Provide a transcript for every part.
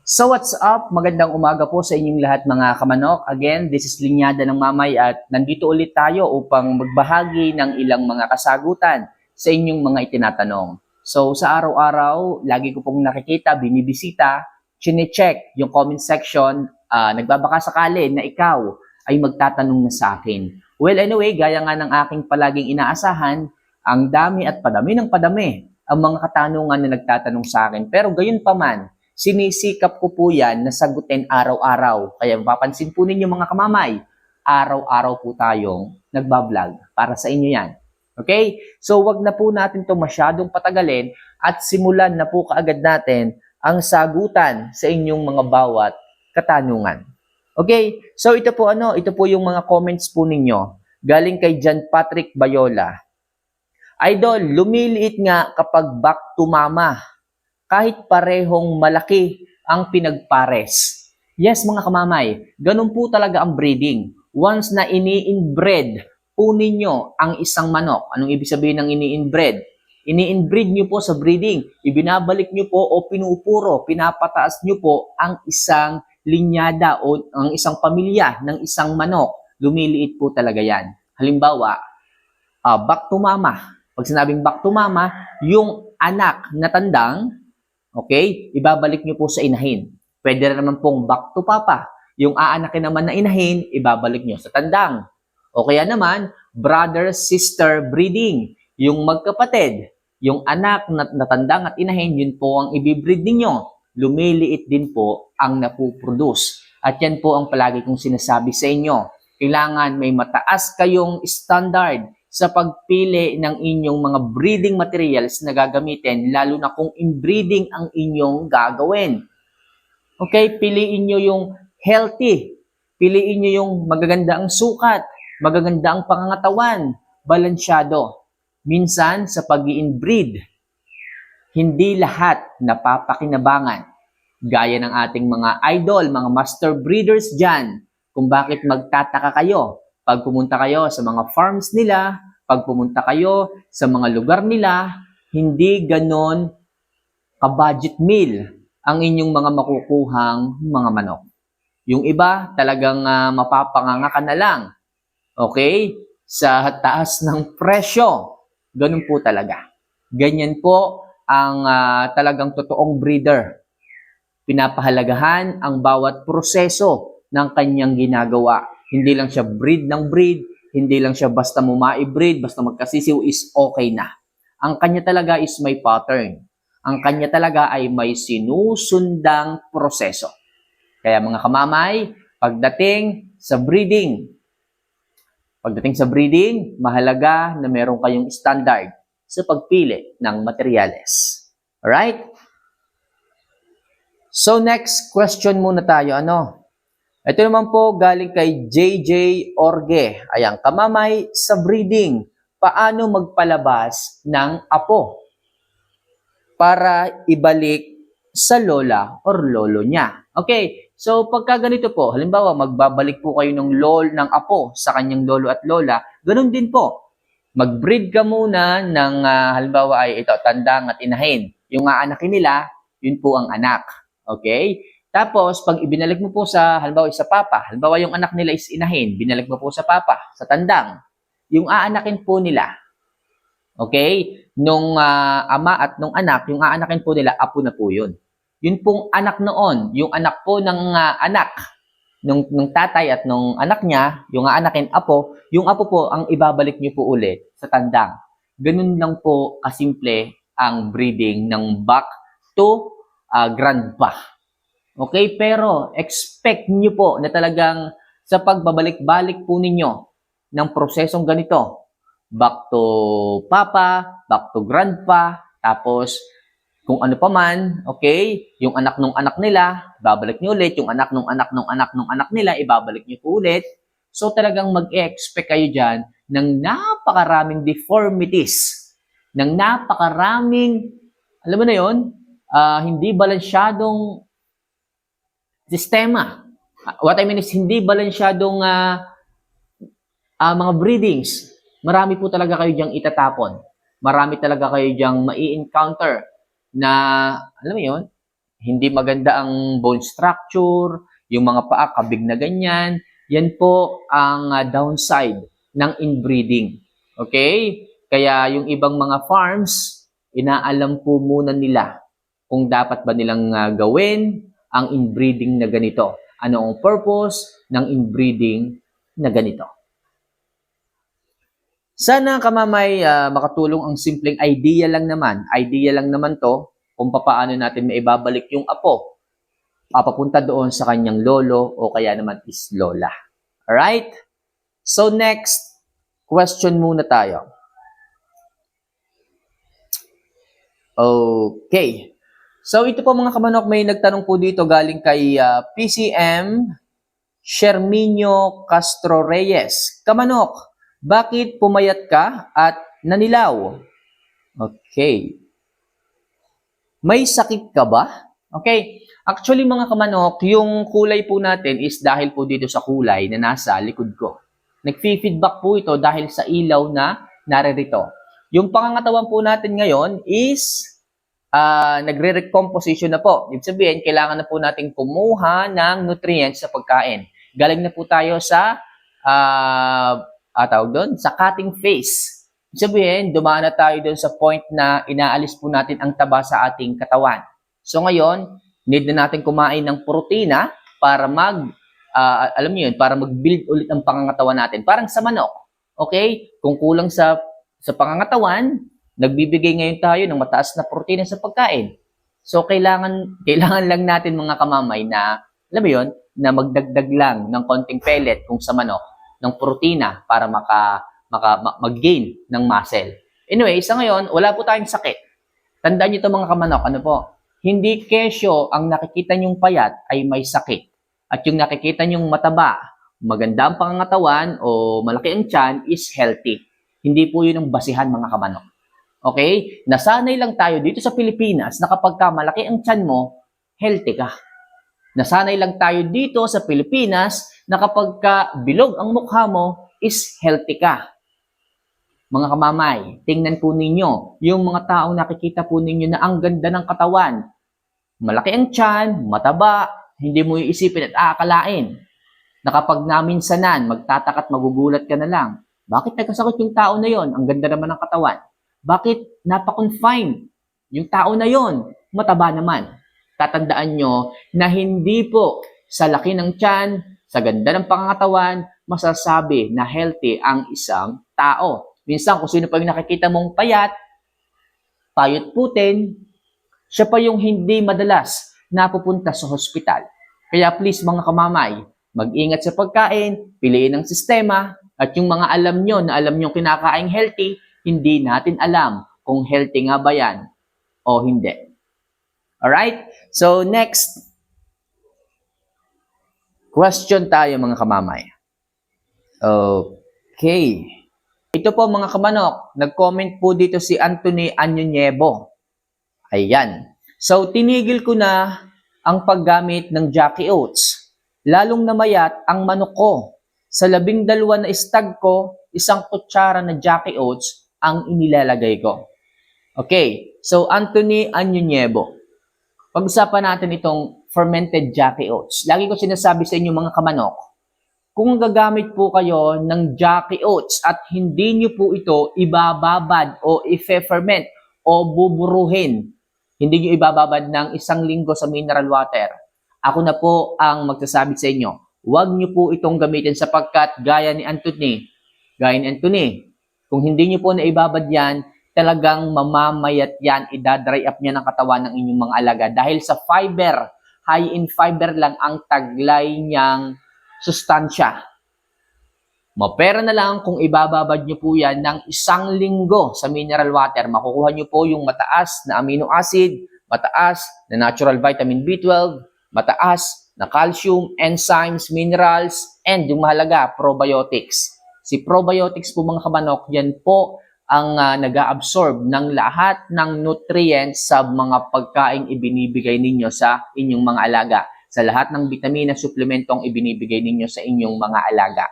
So what's up? Magandang umaga po sa inyong lahat mga kamanok. Again, this is Linyada ng Mamay at nandito ulit tayo upang magbahagi ng ilang mga kasagutan sa inyong mga itinatanong. So sa araw-araw, lagi ko pong nakikita, binibisita, chine-check yung comment section, nagbabaka sakali na ikaw ay magtatanong na sa akin. Well anyway, gaya nga ng aking palaging inaasahan, ang dami at padami ng padami ang mga katanungan na nagtatanong sa akin. Pero gayon pa man, sinisikap ko po yan na sagutin araw-araw. Kaya mapapansin po ninyo mga kamamay, araw-araw po tayong nagbablog para sa inyo yan. Okay? So wag na po natin to masyadong patagalin at simulan na po kaagad natin ang sagutan sa inyong mga bawat katanungan. Okay? So ito po yung mga comments po ninyo. Galing kay John Patrick Bayola. Idol, lumiliit nga kapag back to mama. Kahit parehong malaki ang pinagpares. Yes, mga kamamay, ganun po talaga ang breeding. Once na ini-inbred po ninyo ang isang manok, anong ibig sabihin ng ini-inbred? Ini-inbreed nyo po sa breeding. Ibinabalik nyo po o pinupuro, pinapataas nyo po ang isang linyada o ang isang pamilya ng isang manok. Lumiliit po talaga yan. Halimbawa, back to mama. Pag sinabing back to mama, yung anak na tandang, okay, ibabalik nyo po sa inahin. Pwede rin naman pong back to papa. Yung aanakin naman na inahin, ibabalik nyo sa tandang. O kaya naman, brother-sister breeding. Yung magkapatid, yung anak na tandang at inahin, yun po ang ibibreed ninyo. Lumiliit din po ang napuproduce. At yan po ang palagi kong sinasabi sa inyo. Kailangan may mataas kayong standard sa pagpili ng inyong mga breeding materials na gagamitin, lalo na kung inbreeding ang inyong gagawin. Okay, piliin nyo yung healthy. Piliin nyo yung magaganda ang sukat, magaganda ang pangangatawan, balansyado. Minsan, sa pag-i-inbreed, hindi lahat napapakinabangan. Gaya ng ating mga idol, mga master breeders dyan, kung bakit magtataka kayo pag pumunta kayo sa mga farms nila, pag pumunta kayo sa mga lugar nila, hindi ganon ka-budget meal ang inyong mga makukuhang mga manok. Yung iba, talagang mapapanganga ka na lang. Okay? Sa taas ng presyo. Ganun po talaga. Ganyan po ang talagang totoong breeder. Pinapahalagahan ang bawat proseso ng kanyang ginagawa. Hindi lang siya breed ng breed, hindi lang siya basta mumai-breed, basta magkasisiw is okay na. Ang kanya talaga is may pattern. Ang kanya talaga ay may sinusundang proseso. Kaya mga kamamay, pagdating sa breeding, mahalaga na meron kayong standard sa pagpili ng materyales. Alright? So next question muna tayo. Ito naman po galing kay JJ Orge. Ayan, kamamay sa breeding. Paano magpalabas ng apo para ibalik sa lola or lolo niya? Okay, so pagka ganito po, halimbawa magbabalik po kayo ng apo sa kanyang lolo at lola, ganun din po. Mag-breed ka muna ng halimbawa ay ito, tandang at inahin. Yung aanakin nila, yun po ang anak. Okay? Tapos, pag ibinalik mo po sa, halimbawa sa papa, halimbawa yung anak nila is inahin, binalik mo po sa papa, sa tandang, yung aanakin po nila, okay, nung ama at nung anak, yung aanakin po nila, apo na po yun. Yun pong anak noon, yung anak po ng anak, nung tatay at nung anak niya, yung aanakin apo, yung apo po ang ibabalik niyo po ulit sa tandang. Ganun lang po kasimple ang breeding ng back to grandpa. Okay, pero expect nyo po na talagang sa pagbabalik-balik po ninyo ng prosesong ganito, back to papa, back to grandpa, tapos kung ano pa man, okay, yung anak nung anak nila, babalik nyo ulit, yung anak nung anak nung anak nung anak nila, ibabalik nyo po ulit. So talagang mag-expect kayo dyan ng napakaraming deformities, ng napakaraming, alam mo na yun, hindi balansyadong sistema. What I mean is, hindi balansyadong mga breedings. Marami po talaga kayo diyang itatapon. Marami talaga kayo diyang mai-encounter na, alam mo yun, hindi maganda ang bone structure, yung mga paa kabig na ganyan, yan po ang downside ng inbreeding. Okay? Kaya yung ibang mga farms, inaalam po muna nila kung dapat ba nilang gawin ang inbreeding na ganito. Ano ang purpose ng inbreeding na ganito. Sana kamamay makatulong ang simpleng idea lang naman. Idea lang naman to kung paano natin maibabalik yung apo papapunta doon sa kanyang lolo o kaya naman is lola. Alright? So next, question muna tayo. Okay. So ito po mga kamanok, may nagtanong po dito galing kay PCM Sherminio Castro Reyes. Kamanok, bakit pumayat ka at nanilaw? Okay. May sakit ka ba? Okay. Actually mga kamanok, yung kulay po natin is dahil po dito sa kulay na nasa likod ko. Nag-feedback po ito dahil sa ilaw na naririto. Yung pangangatawan po natin ngayon is nagre-recomposition na po. Ibig sabihin, kailangan na po natin kumuha ng nutrients sa pagkain. Galing na po tayo sa tawag doon, sa cutting phase. Ibig sabihin, dumaan na tayo doon sa point na inaalis po natin ang taba sa ating katawan. So ngayon, need na natin kumain ng protina para alam niyo yun, para mag-build ulit ang pangangatawan natin. Parang sa manok. Okay? Kung kulang sa pangangatawan, nagbibigay ngayon tayo ng mataas na protina sa pagkain. So, kailangan lang natin mga kamamay na, alam mo yun, na magdagdag lang ng konting pellet kung sa manok ng protina para mag-gain ng muscle. Anyway, sa ngayon, wala po tayong sakit. Tandaan nyo ito mga kamanok, ano po? Hindi kesyo ang nakikita nyong payat ay may sakit. At yung nakikita nyong mataba, maganda ang pangangatawan o malaki ang tiyan is healthy. Hindi po yun ang basihan mga kamanok. Okay? Nasanay lang tayo dito sa Pilipinas na kapag malaki ang tiyan mo, healthy ka. Nasanay lang tayo dito sa Pilipinas na kapag bilog ang mukha mo, is healthy ka. Mga kamamay, tingnan po ninyo, yung mga taong nakikita po ninyo na ang ganda ng katawan, malaki ang tiyan, mataba, hindi mo iisipin at aakalain. Na kapag naminsanan, magtataka at magugulat ka na lang. Bakit nagkasakit yung tao na yon? Ang ganda naman ng katawan. Bakit napa-confine yung tao na yon? Mataba naman. Tatandaan nyo na hindi po sa laki ng tiyan, sa ganda ng pangangatawan, masasabi na healthy ang isang tao. Minsan kung sino pa yung nakikita mong payat putin, siya pa yung hindi madalas napupunta sa hospital. Kaya please mga kamamay, mag-ingat sa pagkain, piliin ang sistema, at yung mga alam nyo na alam nyo kinakain healthy, hindi natin alam kung healthy nga ba yan o hindi. Alright? So next, question tayo mga kamamay. Okay. Ito po mga kamanok, nag-comment po dito si Anthony Anyonyebo. Ayan. So tinigil ko na ang paggamit ng Jackie Oats. Lalong namayat ang manok ko. Sa 12 na stag ko, 1 kutsara na Jackie Oats ang inilalagay ko. Okay. So Anthony Anyonyebo. Pag-usapan natin itong fermented Jackie Oats. Lagi ko sinasabi sa inyo mga kamanok, kung gagamit po kayo ng Jackie Oats at hindi nyo po ito ibababad o i-ferment o buburuhin, hindi nyo ibababad ng 1 linggo sa mineral water, ako na po ang magsasabi sa inyo, huwag nyo po itong gamitin sapagkat gaya ni Anthony, kung hindi nyo po na ibabad yan, talagang mamamayat yan, idadry up niya ng katawan ng inyong mga alaga dahil sa fiber, high in fiber lang ang taglay niyang sustansya. Mapera na lang kung ibababad nyo po yan ng 1 linggo sa mineral water. Makukuha nyo po yung mataas na amino acid, mataas na natural vitamin B12, mataas na calcium, enzymes, minerals, and yung mahalaga, probiotics. Si probiotics po mga kamanok, yan po ang nag-absorb ng lahat ng nutrients sa mga pagkain ibinibigay ninyo sa inyong mga alaga. Sa lahat ng bitamina supplementong ibinibigay ninyo sa inyong mga alaga.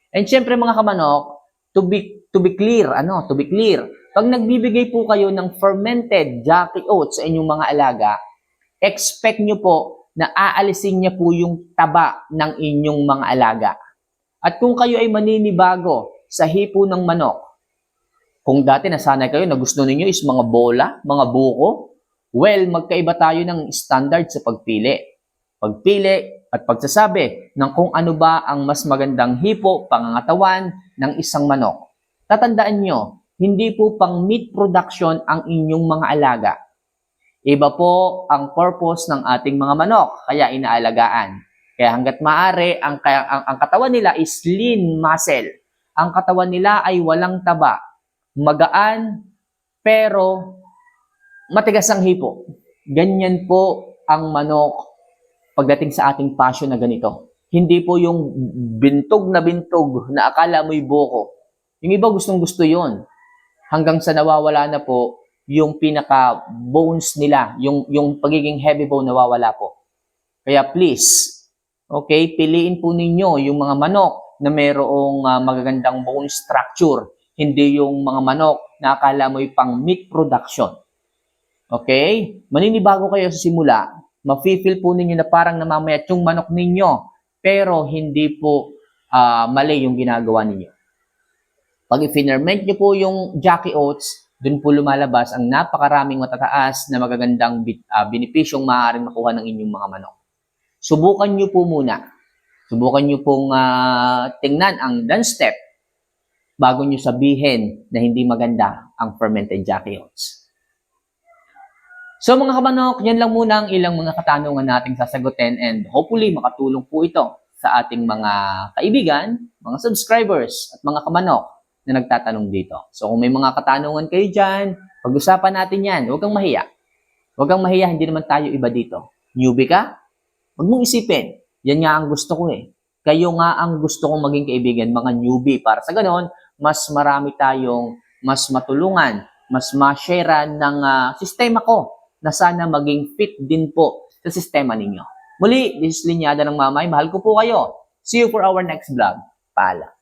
And syempre mga kamanok, to be clear, pag nagbibigay po kayo ng fermented Jackie Oats sa inyong mga alaga, expect nyo po na aalisin niya po yung taba ng inyong mga alaga. At kung kayo ay maninibago sa hipo ng manok, kung dati nasanay kayo na gusto ninyo is mga bola, mga buko, well, magkaiba tayo ng standard sa pagpili. Pagpili at pagsasabi ng kung ano ba ang mas magandang hipo, pangangatawan ng isang manok. Tatandaan nyo, hindi po pang meat production ang inyong mga alaga. Iba po ang purpose ng ating mga manok, kaya inaalagaan. Kaya hanggat maaari, ang katawan nila is lean muscle. Ang katawan nila ay walang taba. Magaan, pero matigas ang hipo. Ganyan po ang manok pagdating sa ating passion na ganito. Hindi po yung bintog na akala mo'y buko. Yung iba gustong-gusto yon. Hanggang sa nawawala na po yung pinaka-bones nila, yung pagiging heavy bone nawawala po. Kaya please, okay, piliin po ninyo yung mga manok na mayroong magagandang bone structure. Hindi yung mga manok na akala mo'y pang meat production. Okay? Maninibago kayo sa simula, mafe-feel po ninyo na parang namamayat yung manok ninyo, pero hindi po mali yung ginagawa ninyo. Pag i-ferment nyo po yung Jackie Oats, dun po lumalabas ang napakaraming matataas na magagandang benepisyong maaaring makuha ng inyong mga manok. Subukan nyo po muna. Subukan nyo pong tingnan ang done step bago nyo sabihin na hindi maganda ang fermented Jackie Oats. So mga kamanok, yan lang muna ang ilang mga katanungan nating sasagutin and hopefully makatulong po ito sa ating mga kaibigan, mga subscribers at mga kamanok na nagtatanong dito. So kung may mga katanungan kayo dyan, pag-usapan natin yan. Huwag kang mahiya. Huwag kang mahiya, hindi naman tayo iba dito. Newbie ka? Huwag mong isipin. Yan nga ang gusto ko eh. Kayo nga ang gusto kong maging kaibigan, mga newbie. Para sa ganon, mas marami tayong mas matulungan, mas ma-share ng sistema ko na sana maging fit din po sa sistema ninyo. Muli, this is Linyada ng Mamay. Mahal ko po kayo. See you for our next vlog. Paalam.